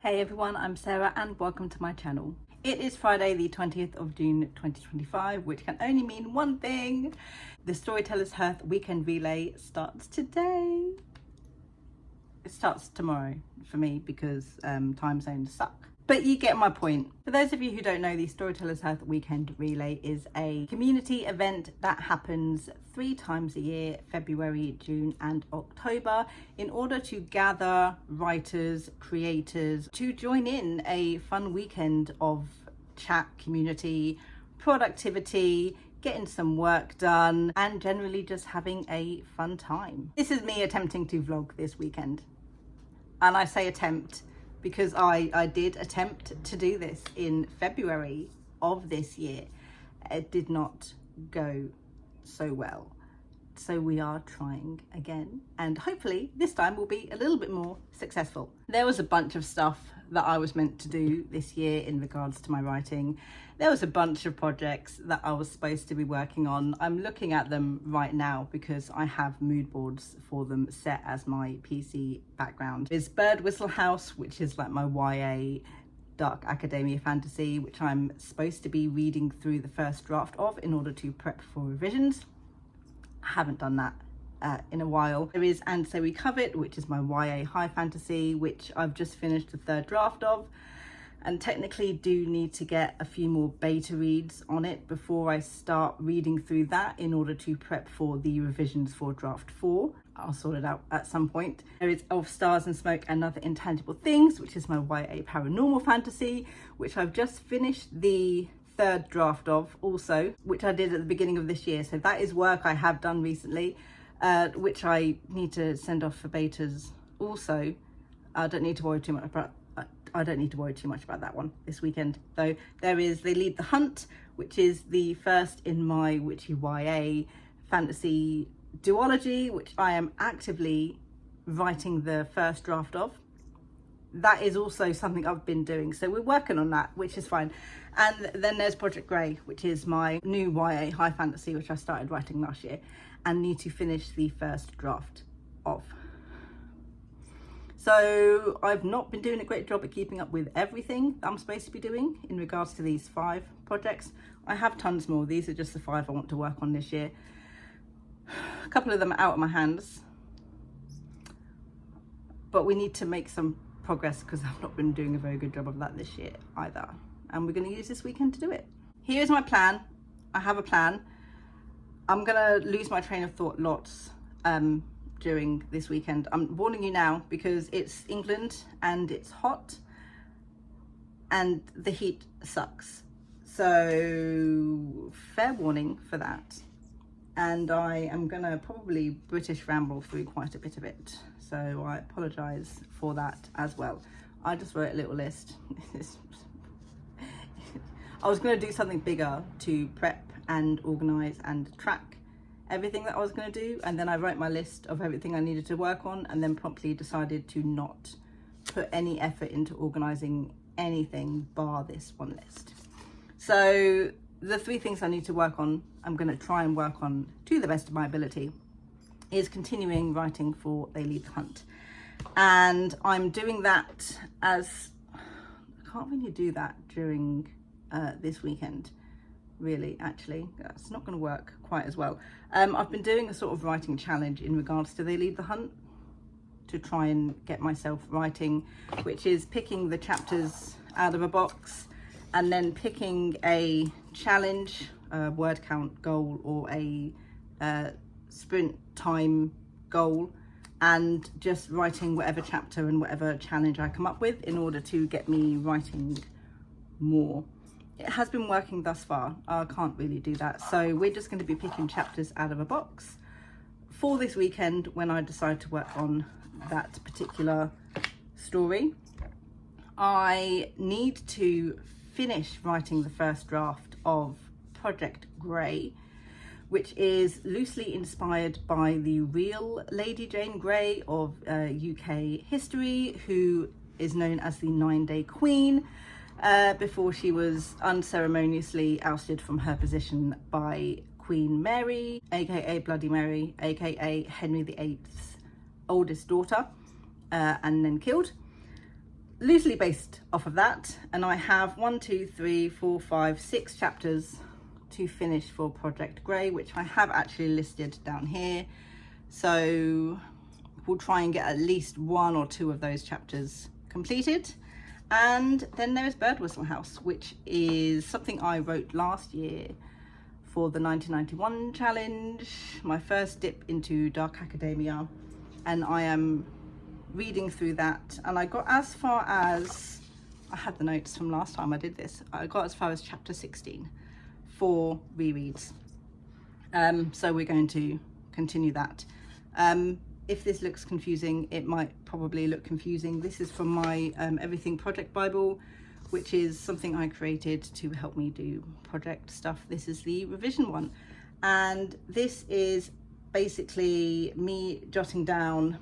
Hey everyone, I'm Sarah and welcome to my channel. It is Friday the 20th of June 2025, which can only mean one thing. The Storytellers Hearth weekend relay starts today. It starts tomorrow for me because time zones suck. But you get my point. For those of you who don't know, the Storytellers Hearth Weekend Relay is a community event that happens 3 times a year, February, June and October, in order to gather writers, creators to join in a fun weekend of chat, community, productivity, getting some work done and generally just having a fun time. This is me attempting to vlog this weekend. And I say attempt because I did attempt to do this in February of this year. It did not go so well. So we are trying again and hopefully this time will be a little bit more successful. There was a bunch of stuff that I was meant to do this year in regards to my writing. There was a bunch of projects that I was supposed to be working on. I'm looking at them right now because I have mood boards for them set as my PC background. There's Bird Whistle House, which is like my YA dark academia fantasy, which I'm supposed to be reading through the first draft of in order to prep for revisions. I haven't done that in a while. There is And So We Covet, which is my YA high fantasy, which I've just finished the 3rd draft of and technically do need to get a few more beta reads on it before I start reading through that in order to prep for the revisions for draft 4. I'll sort it out at some point. There is Of Stars and Smoke and Other Intangible Things, which is my YA paranormal fantasy, which I've just finished the 3rd draft of also, which I did at the beginning of this year. So that is work I have done recently, which I need to send off for betas also. I don't need to worry too much about that one this weekend though. There is They Lead the Hunt, which is the first in my witchy YA fantasy duology, which I am actively writing the first draft of. That is also something I've been doing, so we're working on that, which is fine. And then there's Project Grey, which is my new YA high fantasy, which I started writing last year and need to finish the first draft of. So I've not been doing a great job at keeping up with everything that I'm supposed to be doing in regards to these 5 projects. I have tons more. These are just the 5 I want to work on this year. A couple of them are out of my hands, but we need to make some progress because I've not been doing a very good job of that this year either. And we're going to use this weekend to do it. Here's my plan. I have a plan. I'm going to lose my train of thought lots during this weekend. I'm warning you now because it's England and it's hot and the heat sucks. So fair warning for that. And I am going to probably British ramble through quite a bit of it. So I apologise for that as well. I just wrote a little list. I was going to do something bigger to prep and organise and track everything that I was going to do, and then I wrote my list of everything I needed to work on and then promptly decided to not put any effort into organising anything bar this one list. So the 3 things I need to work on, I'm going to try and work on to the best of my ability, is continuing writing for They Lead the Hunt. And I'm doing that as, I can't really do that during this weekend, really, actually. That's not going to work quite as well. I've been doing a sort of writing challenge in regards to They Lead the Hunt to try and get myself writing, which is picking the chapters out of a box and then picking a challenge, a word count goal or a sprint time goal, and just writing whatever chapter and whatever challenge I come up with in order to get me writing more. It has been working thus far. I can't really do that. So we're just going to be picking chapters out of a box for this weekend when I decide to work on that particular story. I need to finish writing the first draft of Project Grey, which is loosely inspired by the real Lady Jane Grey of UK history, who is known as the 9-Day Queen, before she was unceremoniously ousted from her position by Queen Mary, aka Bloody Mary, aka Henry VIII's oldest daughter, and then killed. loosely based off of that, and I have 6 chapters to finish for Project Grey, which I have actually listed down here. So we'll try and get at least 1 or 2 of those chapters completed. And then there's Birdwhistle House, which is something I wrote last year for the 1991 challenge, my first dip into dark academia, and I am reading through that, and I got as far as, I had the notes from last time I did this, I got as far as chapter 16 for rereads. So we're going to continue that. If this looks confusing, it might probably look confusing. This is from my Everything Project Bible, which is something I created to help me do project stuff. This is the revision one, and this is basically me jotting down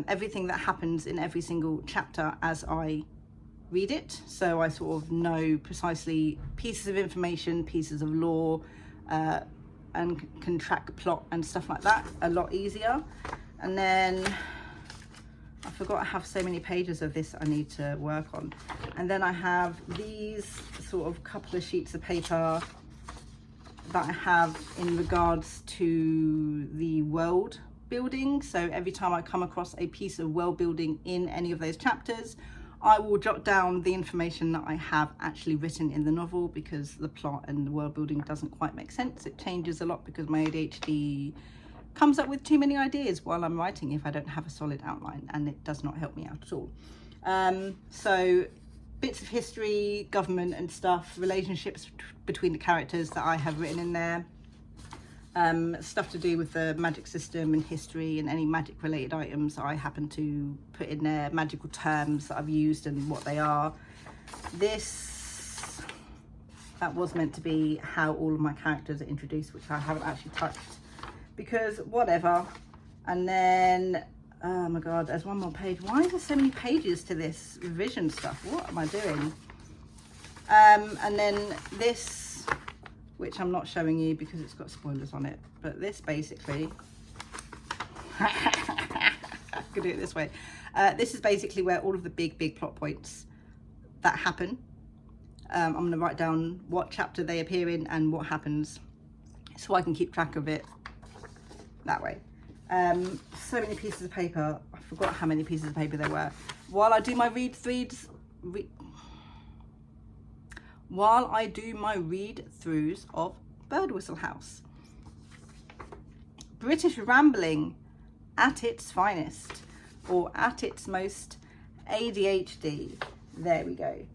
everything that happens in every single chapter as I read it, so I sort of know precisely pieces of information, pieces of lore, and can track plot and stuff like that a lot easier. And then I forgot I have so many pages of this I need to work on. And then I have these sort of couple of sheets of paper that I have in regards to the world building. So every time I come across a piece of world building in any of those chapters, I will jot down the information that I have actually written in the novel, because the plot and the world building doesn't quite make sense. It changes a lot because my ADHD comes up with too many ideas while I'm writing if I don't have a solid outline, and it does not help me out at all. So bits of history, government and stuff, relationships between the characters that I have written in there, stuff to do with the magic system and history and any magic related items I happen to put in there, magical terms that I've used and what they are. That was meant to be how all of my characters are introduced, which I haven't actually touched because whatever. And then, oh my god, there's one more page. Why is there so many pages to this revision stuff? What am I doing? And then this, which I'm not showing you because it's got spoilers on it, but this basically I could do it this way. This is basically where all of the big plot points that happen, I'm going to write down what chapter they appear in and what happens, so I can keep track of it that way. So many pieces of paper, I forgot how many pieces of paper there were. While I do my read-throughs of Birdwhistle House. British rambling at its finest, or at its most ADHD. There we go.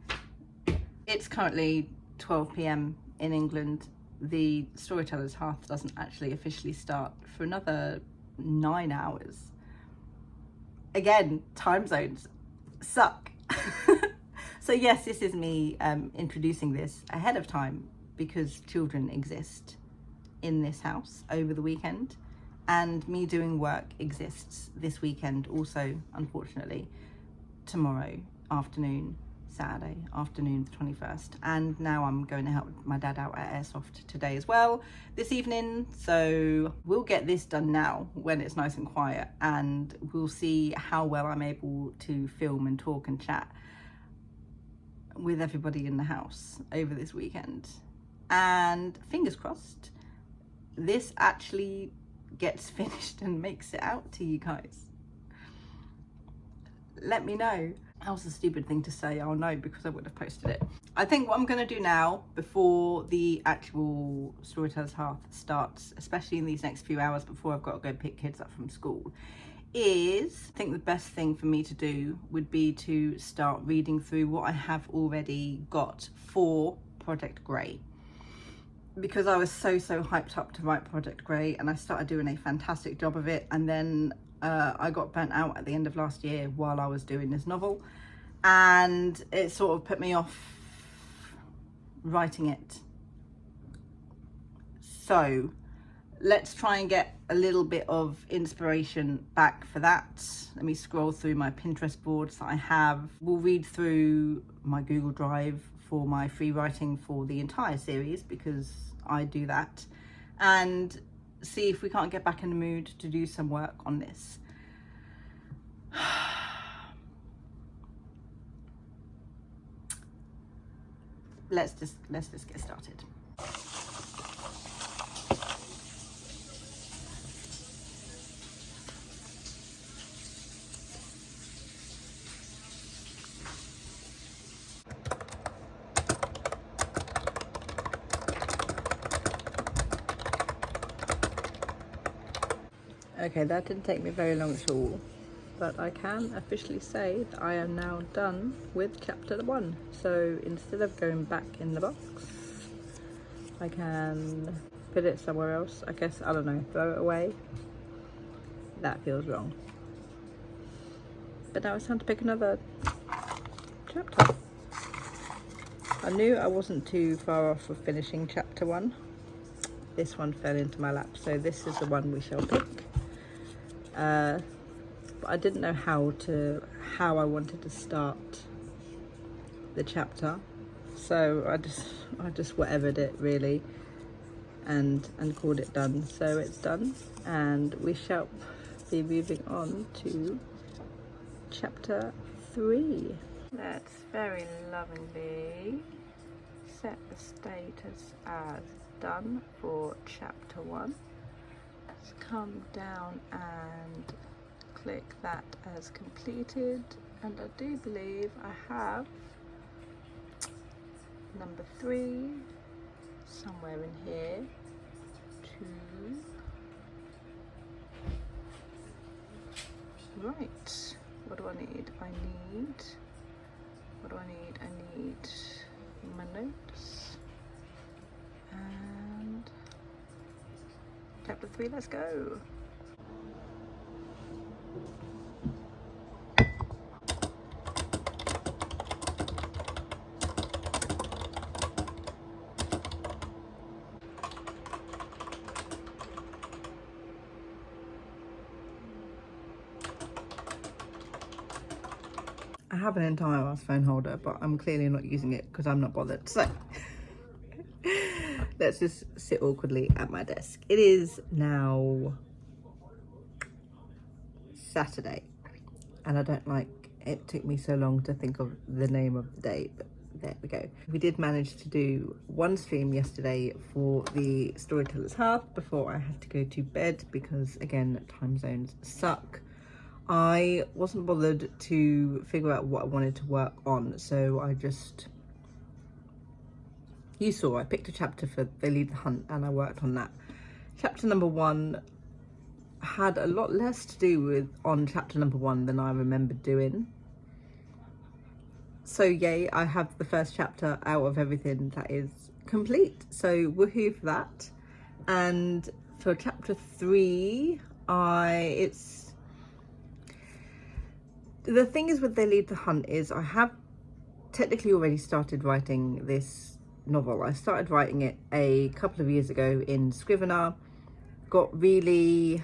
It's currently 12 p.m. in England. The Storytellers Hearth doesn't actually officially start for another 9 hours. Again, time zones suck. So yes, this is me introducing this ahead of time because children exist in this house over the weekend, and me doing work exists this weekend also, unfortunately, tomorrow afternoon, Saturday afternoon, the 21st. And now I'm going to help my dad out at Airsoft today as well, this evening. So we'll get this done now when it's nice and quiet, and we'll see how well I'm able to film and talk and chat with everybody in the house over this weekend. And fingers crossed, this actually gets finished and makes it out to you guys. Let me know. That was a stupid thing to say, I'll know, because I would have posted it. I think what I'm going to do now, before the actual Storytellers Hearth starts, especially in these next few hours before I've got to go pick kids up from school, is, I think the best thing for me to do would be to start reading through what I have already got for Project Grey. Because I was so hyped up to write Project Grey, and I started doing a fantastic job of it, and then I got burnt out at the end of last year while I was doing this novel, and it sort of put me off writing it. So let's try and get a little bit of inspiration back for that. Let me scroll through my Pinterest boards that I have. We'll read through my Google Drive for my free writing for the entire series, because I do that, and see if we can't get back in the mood to do some work on this. let's just get started. Okay, that didn't take me very long at all, but I can officially say that I am now done with chapter 1. So instead of going back in the box, I can put it somewhere else. I guess, I don't know, throw it away. That feels wrong. But now it's time to pick another chapter. I knew I wasn't too far off of finishing chapter 1. This one fell into my lap, so this is the one we shall pick. But I didn't know how I wanted to start the chapter, so I just whatevered it really, and called it done. So it's done, and we shall be moving on to chapter 3. Let's very lovingly set the status as done for chapter 1. Let's come down and click that as completed, and I do believe I have number 3 somewhere in here. 2. Right, what do I need? I need my notes and chapter 3. Let's go. I have an entire ass phone holder, but I'm clearly not using it because I'm not bothered. So let's just sit awkwardly at my desk. It is now Saturday, and I don't like it took me so long to think of the name of the day, but there we go. We did manage to do one stream yesterday for the Storytellers Hearth before I had to go to bed because, again, time zones suck. I wasn't bothered to figure out what I wanted to work on, so you saw I picked a chapter for They Lead the Hunt and I worked on that. Chapter number 1 had a lot less to do on chapter number 1 than I remembered doing. So yay, I have the first chapter out of everything that is complete. So woohoo for that. And for chapter 3, the thing is with They Lead the Hunt is I have technically already started writing this novel. I started writing it a couple of years ago in Scrivener, got really,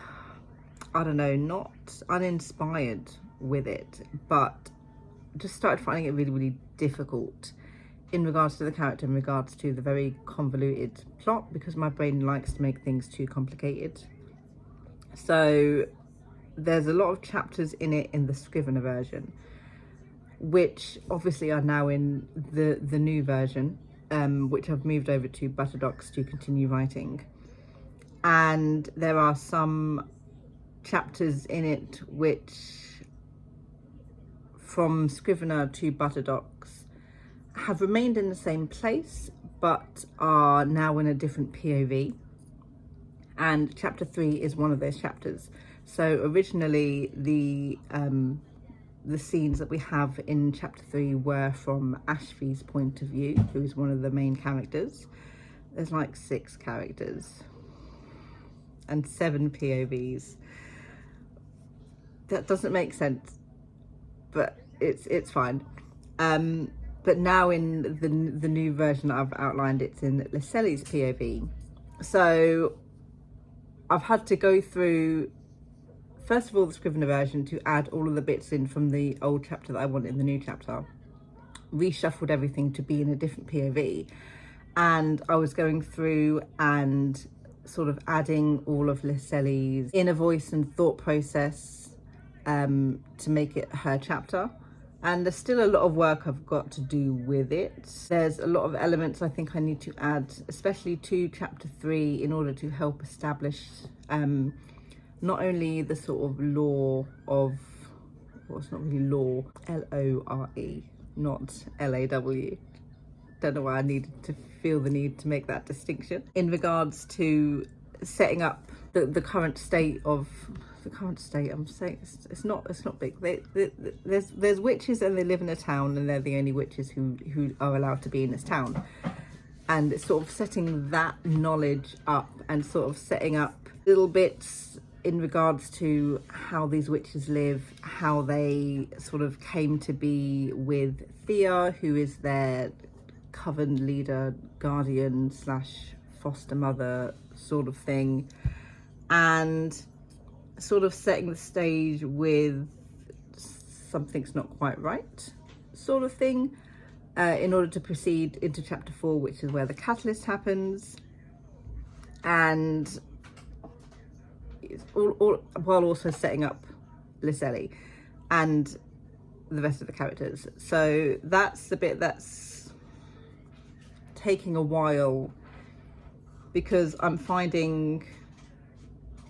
I don't know, not uninspired with it, but just started finding it really, really difficult in regards to the character, in regards to the very convoluted plot, because my brain likes to make things too complicated. So there's a lot of chapters in it in the Scrivener version, which obviously are now in the new version, which I've moved over to Butterdocs to continue writing. And there are some chapters in it which, from Scrivener to Butterdocs, have remained in the same place, but are now in a different POV. And chapter 3 is one of those chapters. So originally the scenes that we have in chapter 3 were from Ashby's point of view, who is one of the main characters. There's like 6 characters and 7 POVs. That doesn't make sense, but it's fine. But now in the new version that I've outlined, it's in Liselli's POV. So I've had to go through, first of all, the Scrivener version to add all of the bits in from the old chapter that I want in the new chapter, reshuffled everything to be in a different POV, and I was going through and sort of adding all of Liselli's inner voice and thought process to make it her chapter. and there's still a lot of work I've got to do with it. There's a lot of elements I think I need to add, especially to chapter 3, in order to help establish not only the sort of lore of, well, it's not really lore, L-O-R-E, not L-A-W. Don't know why I needed to feel the need to make that distinction in regards to setting up the current state of I'm saying it's not big. There's witches and they live in a town, and they're the only witches who are allowed to be in this town, and it's sort of setting that knowledge up and sort of setting up little bits in regards to how these witches live, how they sort of came to be with Thea, who is their coven leader, guardian / foster mother sort of thing, and sort of setting the stage with something's not quite right sort of thing, in order to proceed into chapter 4, which is where the catalyst happens, and all while also setting up Liselli and the rest of the characters. So that's the bit that's taking a while, because I'm finding,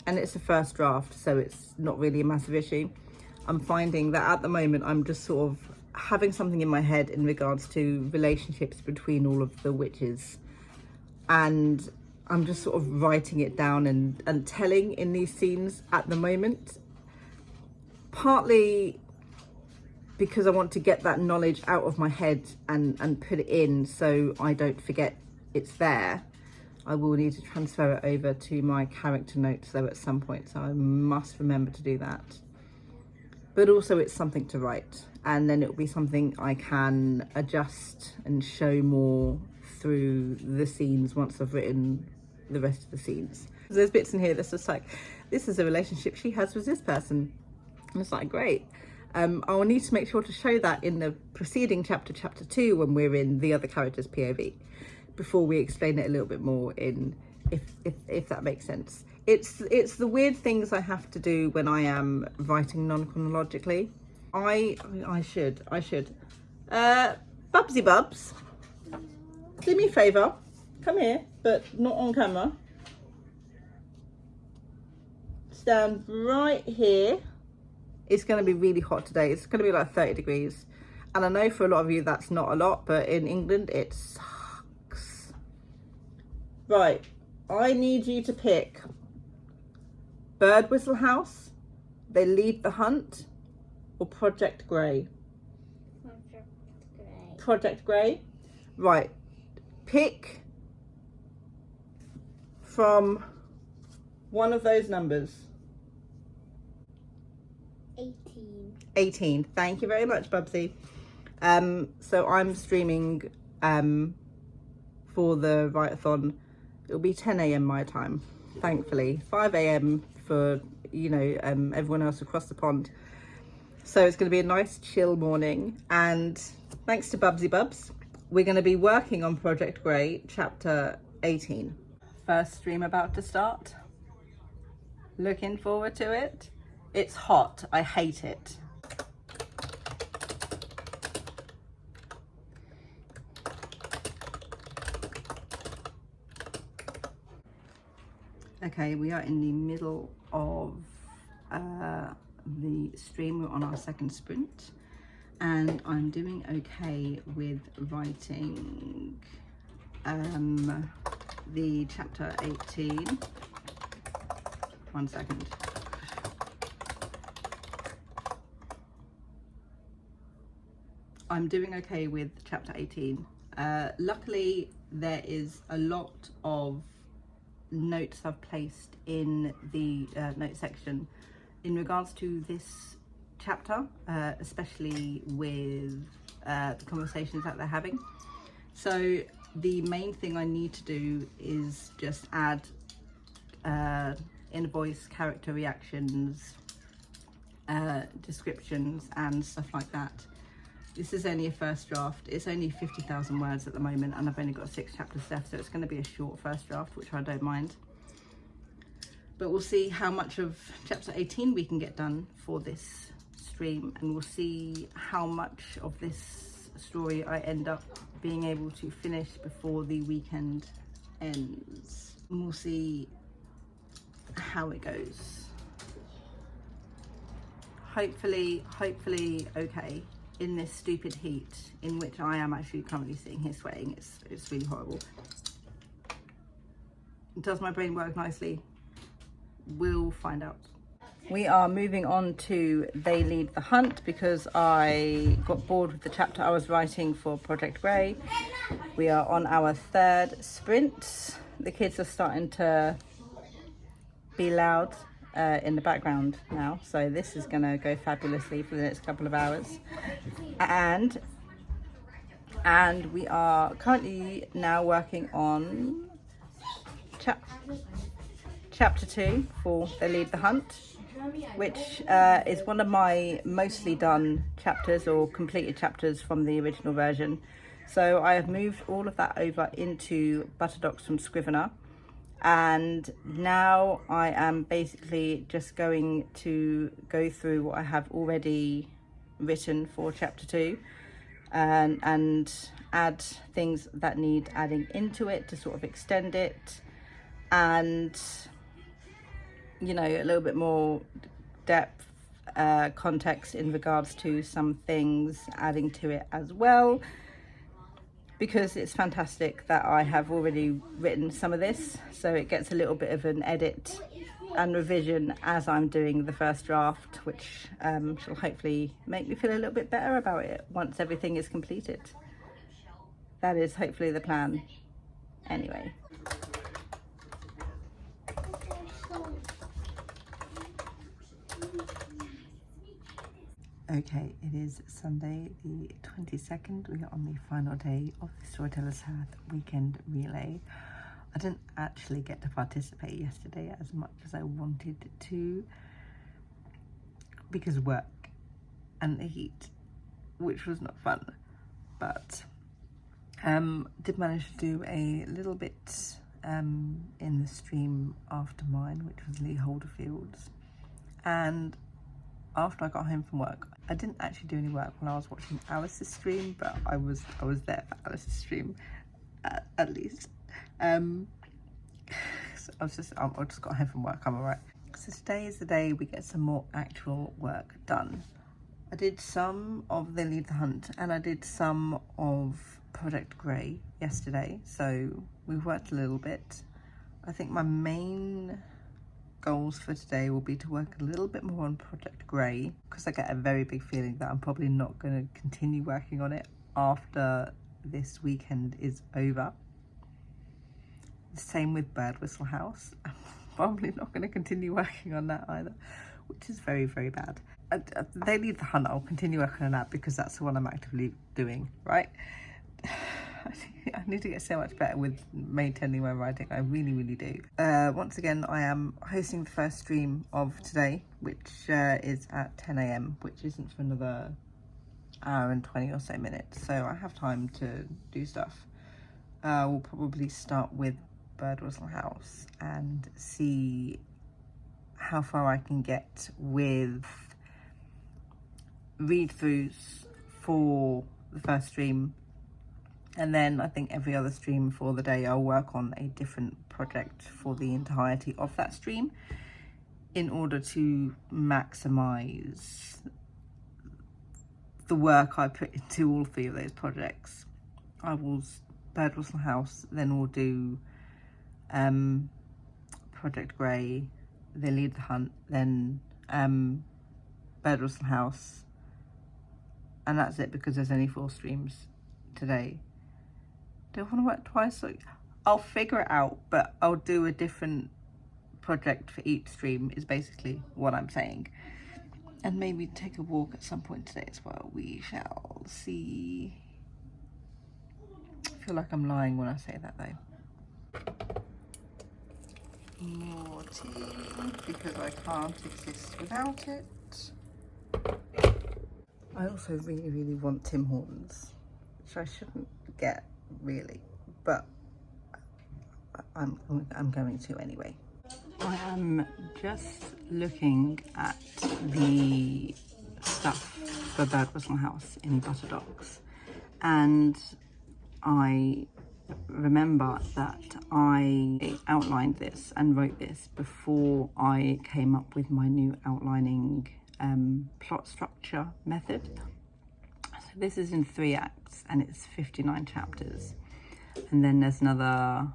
and it's the first draft, so it's not really a massive issue. I'm finding that at the moment I'm just sort of having something in my head in regards to relationships between all of the witches, and I'm just sort of writing it down and telling in these scenes at the moment, partly because I want to get that knowledge out of my head and put it in so I don't forget it's there. I will need to transfer it over to my character notes though at some point, so I must remember to do that. But also it's something to write, and then it will be something I can adjust and show more through the scenes once I've written the rest of the scenes. There's bits in here that's just like, this is a relationship she has with this person. And it's like, great. I'll need to make sure to show that in the preceding chapter 2, when we're in the other character's POV, before we explain it a little bit more in, if that makes sense. It's the weird things I have to do when I am writing non-chronologically. I should. Bubsy Bubs, do me a favour. Come here, but not on camera. Stand right here. It's going to be really hot today. It's going to be like 30 degrees. And I know for a lot of you that's not a lot, but in England it sucks. Right, I need you to pick Bird Whistle House, They Lead the Hunt, or Project Grey. Project Grey. Right, pick from one of those numbers. 18. Thank you very much, Bubsy. So I'm streaming for the write-a-thon. It'll be 10 a.m. my time, thankfully. 5 a.m. for, you know, everyone else across the pond. So it's going to be a nice chill morning, and thanks to Bubsy Bubs, we're going to be working on Project Grey, chapter 18. First stream about to start. Looking forward to it. It's hot. I hate it. Okay, we are in the middle of the stream. We're on our second sprint, and I'm doing okay with writing the chapter 18. 1 second. I'm doing okay with chapter 18. Luckily, there is a lot of notes I've placed in the note section in regards to this chapter, especially with the conversations that they're having. So the main thing I need to do is just add inner voice, character reactions, descriptions and stuff like that. This is only a first draft. It's only 50,000 words at the moment, and I've only got 6 chapters left, so it's going to be a short first draft, which I don't mind. But we'll see how much of chapter 18 we can get done for this stream, and we'll see how much of this story I end up being able to finish before the weekend ends. And we'll see how it goes. Hopefully okay in this stupid heat in which I am actually currently sitting here sweating. It's really horrible. Does my brain work nicely? We'll find out. We are moving on to They Lead the Hunt because I got bored with the chapter I was writing for Project Grey. We are on our third sprint. The kids are starting to be loud in the background now, so this is gonna go fabulously for the next couple of hours. And we are currently now working on chapter 2 for They Lead the Hunt, which is one of my mostly done chapters or completed chapters from the original version. So I have moved all of that over into Butterdocs from Scrivener, and now I am basically just going to go through what I have already written for chapter 2 and add things that need adding into it to sort of extend it, and you know, a little bit more depth, context in regards to some things, adding to it as well, because it's fantastic that I have already written some of this, so it gets a little bit of an edit and revision as I'm doing the first draft, which shall hopefully make me feel a little bit better about it once everything is completed. That is hopefully the plan anyway. Okay, it is Sunday the 22nd. We are on the final day of the Storytellers Hearth weekend relay. I didn't actually get to participate yesterday as much as I wanted to because of work and the heat, which was not fun, but did manage to do a little bit in the stream after mine, which was Lee Holderfield's. And after I got home from work, I didn't actually do any work when I was watching Alice's stream, but I was there for Alice's stream at least. So I just got home from work. I'm alright. So today is the day we get some more actual work done. I did some of They Lead the Hunt and I did some of Project Grey yesterday, so we've worked a little bit. I think my main goals for today will be to work a little bit more on Project Grey, because I get a very big feeling that I'm probably not going to continue working on it after this weekend is over. The same with Bird Whistle House. I'm probably not going to continue working on that either, which is very, very bad. They Lead the Hunt, I'll continue working on that because that's the one I'm actively doing, right? I need to get so much better with maintaining my writing. I really, really do. Once again, I am hosting the first stream of today, which is at 10 AM, which isn't for another hour and 20 or so minutes. So I have time to do stuff. We'll probably start with Bird Whistle House and see how far I can get with read-throughs for the first stream. And then I think every other stream for the day I'll work on a different project for the entirety of that stream in order to maximize the work I put into all three of those projects. I will Bird Whistle House, then we'll do Project Grey, They Lead the Hunt, then Bird Whistle House, and that's it because there's only 4 streams today. Do I want to work twice? I'll figure it out, but I'll do a different project for each stream is basically what I'm saying. And maybe take a walk at some point today as well. We shall see. I feel like I'm lying when I say that though. More tea, because I can't exist without it. I also really, really want Tim Hortons, which I shouldn't get really, but I'm going to anyway. I am just looking at the stuff for Bird Whistle House in Butterdocks, and I remember that I outlined this and wrote this before I came up with my new outlining plot structure method. So this is in 3 acts and it's 59 chapters, and then there's another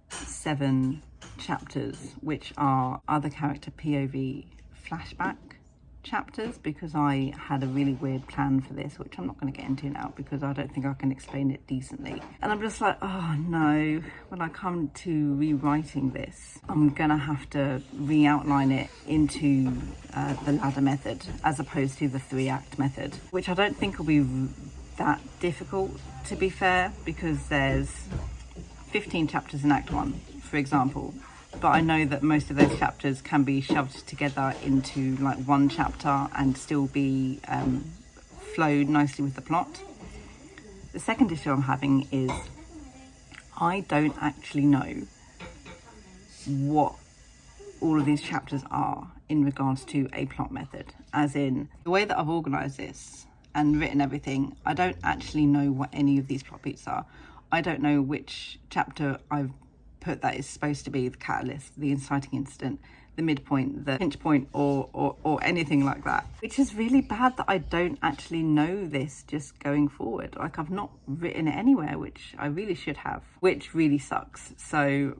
7 chapters which are other character POV flashback chapters, because I had a really weird plan for this, which I'm not going to get into now because I don't think I can explain it decently. And I'm just like, oh no, when I come to rewriting this, I'm gonna have to re-outline it into the ladder method as opposed to the 3-act method, which I don't think will be that difficult, to be fair, because there's 15 chapters in Act 1, for example. But I know that most of those chapters can be shoved together into like one chapter and still be flowed nicely with the plot. The second issue I'm having is I don't actually know what all of these chapters are in regards to a plot method. As in, the way that I've organised this and written everything, I don't actually know what any of these plot beats are. I don't know which chapter I've put that is supposed to be the catalyst, the inciting incident, the midpoint, the pinch point, or anything like that. Which is really bad that I don't actually know this just going forward. Like, I've not written it anywhere, which I really should have, which really sucks. So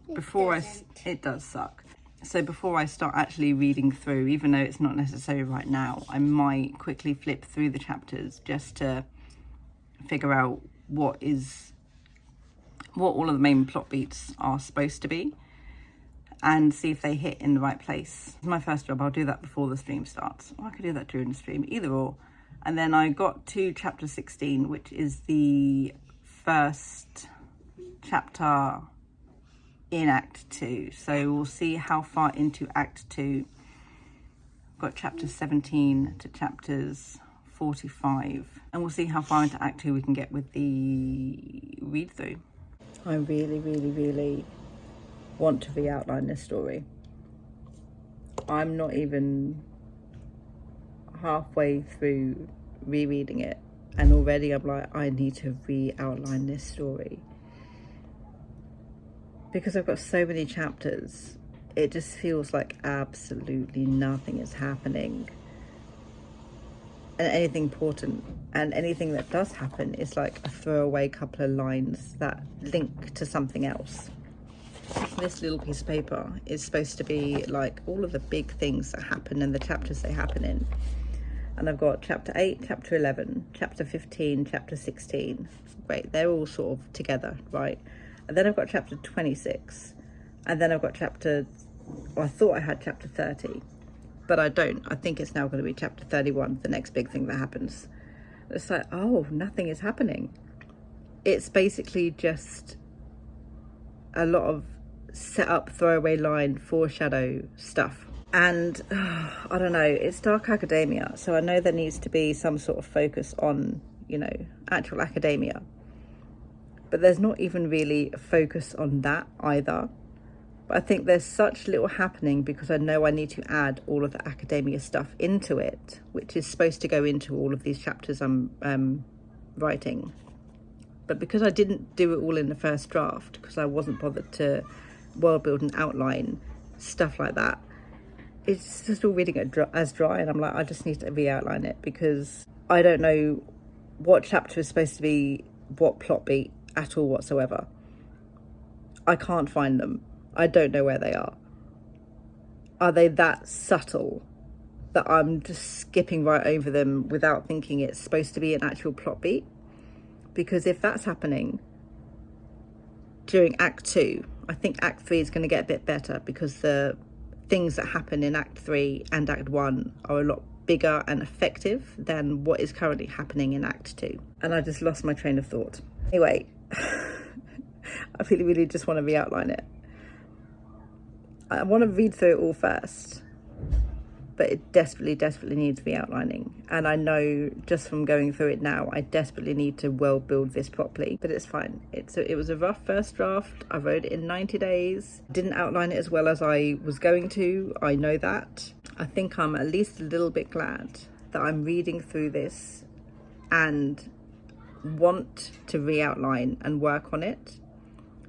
it does suck. So before I start actually reading through, even though it's not necessary right now, I might quickly flip through the chapters just to figure out what all of the main plot beats are supposed to be and see if they hit in the right place. It's my first job. I'll do that before the stream starts, or I could do that during the stream, either or. And then I got to chapter 16, which is the first chapter in Act 2. So we'll see how far into Act 2. I've got chapters 17 to chapters 45, and we'll see how far into Act 2 we can get with the read through. I really, really, really want to re-outline this story. I'm not even halfway through rereading it, and already I'm like, I need to re-outline this story. Because I've got so many chapters, it just feels like absolutely nothing is happening. And anything important, and anything that does happen is like a throwaway couple of lines that link to something else. This little piece of paper is supposed to be like all of the big things that happen and the chapters they happen in. And I've got chapter 8, chapter 11, chapter 15, chapter 16. Great, they're all sort of together, right? And then I've got chapter 26. And then I've got I thought I had chapter 30. But I don't. I think it's now going to be chapter 31, the next big thing that happens. It's like, oh, nothing is happening. It's basically just a lot of set up, throwaway line, foreshadow stuff. And I don't know, it's dark academia. So I know there needs to be some sort of focus on, actual academia. But there's not even really a focus on that either. But I think there's such little happening because I know I need to add all of the academia stuff into it, which is supposed to go into all of these chapters I'm writing. But because I didn't do it all in the first draft, because I wasn't bothered to world build and outline stuff like that, it's just all reading it as dry, and I'm like, I just need to re-outline it because I don't know what chapter is supposed to be what plot beat at all whatsoever. I can't find them. I don't know where they are. Are they that subtle that I'm just skipping right over them without thinking it's supposed to be an actual plot beat? Because if that's happening during Act 2, I think Act 3 is going to get a bit better because the things that happen in Act 3 and Act 1 are a lot bigger and effective than what is currently happening in Act 2. And I just lost my train of thought. Anyway, I really, really just want to re-outline it. I want to read through it all first, but it desperately needs re-outlining. And I know just from going through it now, I desperately need to well build this properly, but it's fine. It was a rough first draft. I wrote it in 90 days. Didn't outline it as well as I was going to. I know that. I think I'm at least a little bit glad that I'm reading through this and want to re-outline and work on it,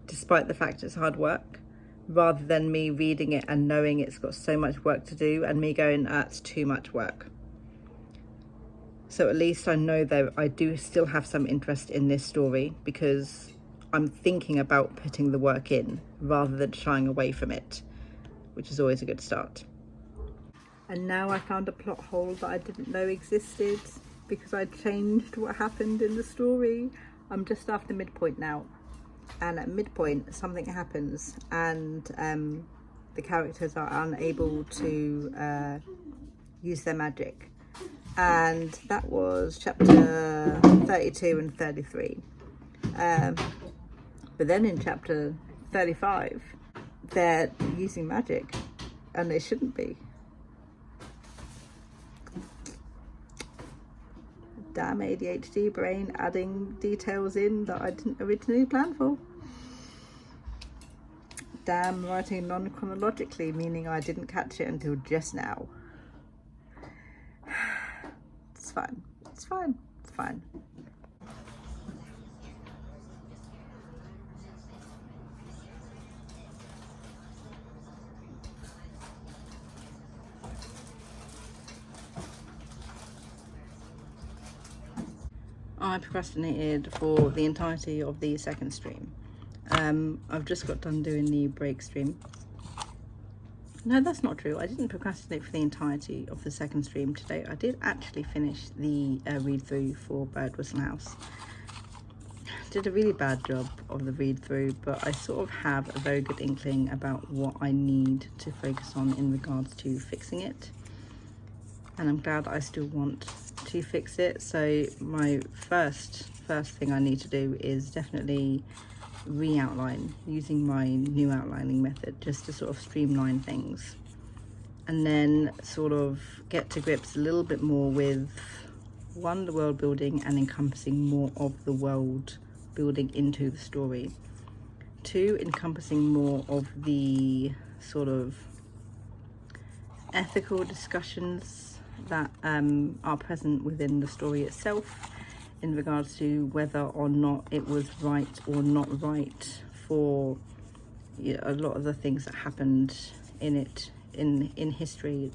despite the fact it's hard work, rather than me reading it and knowing it's got so much work to do and me going, that's too much work. So at least I know that I do still have some interest in this story because I'm thinking about putting the work in rather than shying away from it, which is always a good start. And now I found a plot hole that I didn't know existed because I changed what happened in the story. I'm just after midpoint now, and at midpoint something happens and the characters are unable to use their magic, and that was chapter 32 and 33. But then in chapter 35 they're using magic and they shouldn't be. Damn ADHD brain adding details in that I didn't originally plan for. Damn writing non-chronologically, meaning I didn't catch it until just now. It's fine, it's fine, it's fine. I procrastinated for the entirety of the second stream. I've just got done doing the break stream. No, that's not true. I didn't procrastinate for the entirety of the second stream today. I did actually finish the read through for Bird Whistle House. Did a really bad job of the read through, but I sort of have a very good inkling about what I need to focus on in regards to fixing it. And I'm glad I still want to fix it. So my first thing I need to do is definitely re-outline using my new outlining method, just to sort of streamline things, and then sort of get to grips a little bit more with one, the world building and encompassing more of the world building into the story, two, encompassing more of the sort of ethical discussions that are present within the story itself in regards to whether or not it was right or not right for a lot of the things that happened in it in history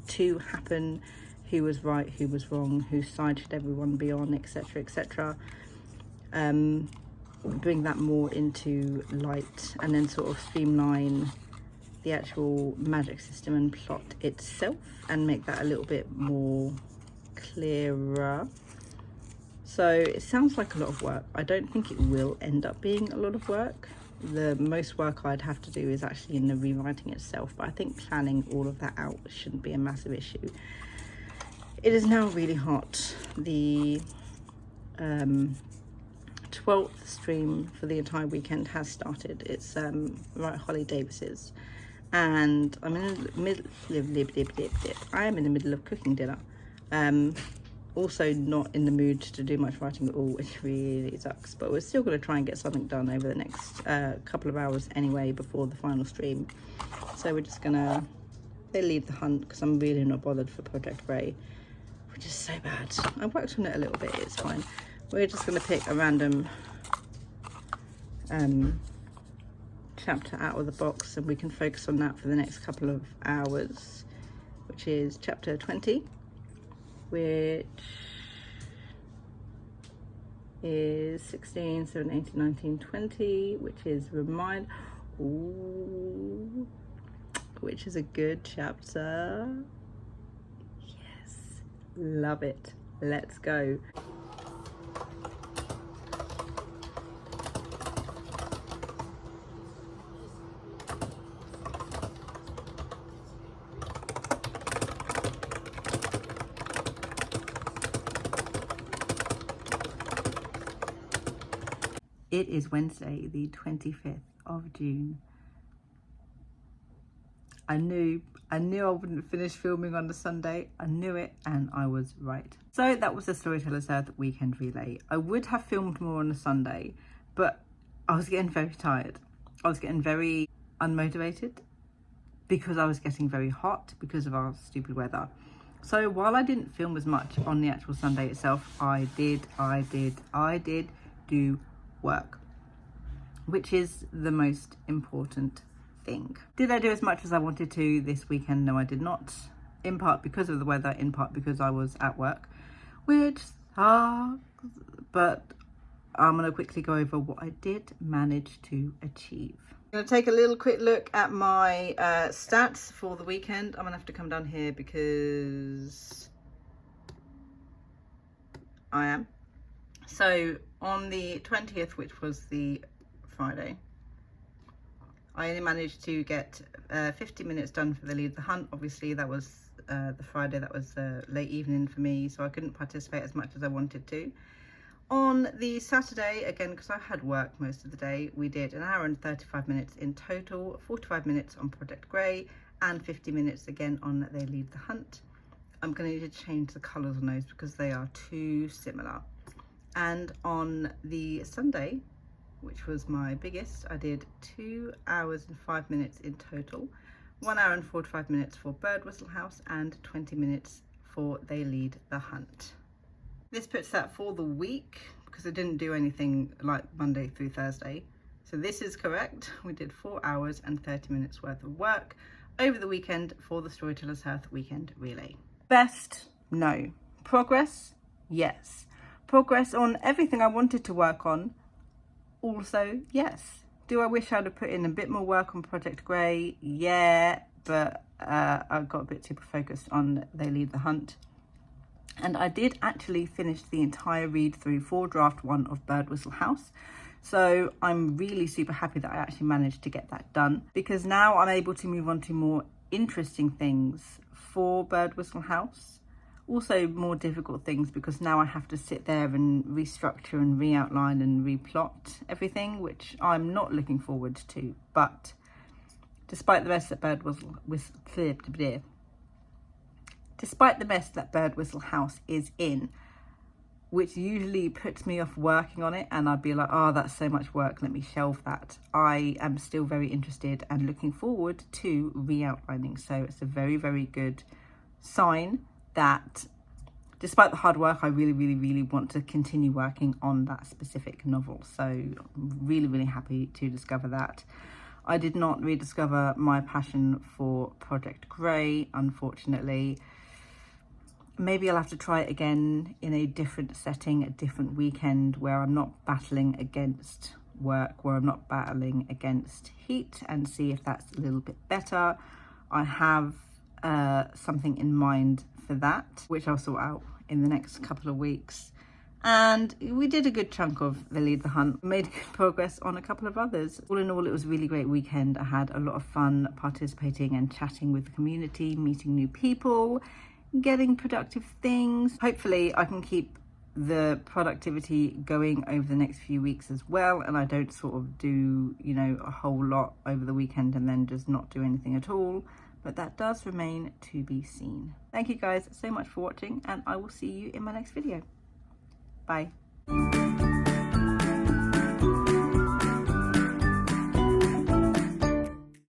to happen, who was right, who was wrong, whose side should everyone be on, etc, etc. Bring that more into light, and then sort of streamline the actual magic system and plot itself and make that a little bit more clearer. So it sounds like a lot of work. I don't think it will end up being a lot of work. The most work I'd have to do is actually in the rewriting itself, but I think planning all of that out shouldn't be a massive issue. It is now really hot. The 12th stream for the entire weekend has started. It's right, Holly Davis's, and I'm in the middle. I am in the middle of cooking dinner. Also not in the mood to do much writing at all, which really sucks, but we're still going to try and get something done over the next couple of hours anyway before the final stream. So we're just gonna leave the hunt because I'm really not bothered for Project Ray, which is so bad. I worked on it a little bit, it's fine. We're just going to pick a random chapter out of the box and we can focus on that for the next couple of hours, which is chapter 20, which is 16, 17, 18, 19, 20, which is which is a good chapter. Yes, love it. Let's go. It is Wednesday, the 25th of June. I knew I wouldn't finish filming on the Sunday. I knew it, and I was right. So that was the Storytellers Hearth weekend relay. I would have filmed more on the Sunday, but I was getting very tired. I was getting very unmotivated because I was getting very hot because of our stupid weather. So while I didn't film as much on the actual Sunday itself, I did do work, which is the most important thing. Did I do as much as I wanted to this weekend? No, I did not. In part because of the weather, in part because I was at work, which sucks. But I'm going to quickly go over what I did manage to achieve. I'm going to take a little quick look at my stats for the weekend. I'm going to have to come down here because I am. So on the 20th, which was the Friday, I only managed to get 50 minutes done for the lead the hunt. Obviously that was the Friday, that was late evening for me, so I couldn't participate as much as I wanted to. On the Saturday, again, because I had work most of the day, we did 1 hour and 35 minutes in total, 45 minutes on Project Grey and 50 minutes again on They Lead the Hunt. I'm going to need to change the colours on those because they are too similar. And on the Sunday, which was my biggest, I did 2 hours and 5 minutes in total, 1 hour and 45 minutes for Bird Whistle House and 20 minutes for They Lead the Hunt. This puts that for the week because I didn't do anything like Monday through Thursday. So this is correct. We did 4 hours and 30 minutes worth of work over the weekend for the Storytellers Hearth weekend relay. Best? No. Progress? Yes. Progress on everything I wanted to work on? Also, yes. Do I wish I'd have put in a bit more work on Project Grey? Yeah, but I got a bit too focused on They Lead the Hunt. And I did actually finish the entire read through for draft 1 of Bird Whistle House. So I'm really super happy that I actually managed to get that done, because now I'm able to move on to more interesting things for Bird Whistle House. Also more difficult things, because now I have to sit there and restructure and re-outline and replot everything, which I'm not looking forward to. But despite the mess that Bird Whistle House is in, which usually puts me off working on it, and I'd be like, oh, that's so much work, let me shelve that, I am still very interested and looking forward to re-outlining. So it's a very, very good sign that despite the hard work, I really want to continue working on that specific novel. So I'm really happy to discover that. I did not rediscover my passion for Project Grey, unfortunately. Maybe I'll have to try it again in a different setting, a different weekend, where I'm not battling against work, where I'm not battling against heat, and see if that's a little bit better. I have something in mind for that, which I'll sort out in the next couple of weeks. And we did a good chunk of the Lead the Hunt, made good progress on a couple of others. All in all, it was a really great weekend. I had a lot of fun participating and chatting with the community, meeting new people, getting productive things. Hopefully I can keep the productivity going over the next few weeks as well, and I don't sort of do, you know, a whole lot over the weekend and then just not do anything at all. But that does remain to be seen. Thank you guys so much for watching, and I will see you in my next video. Bye.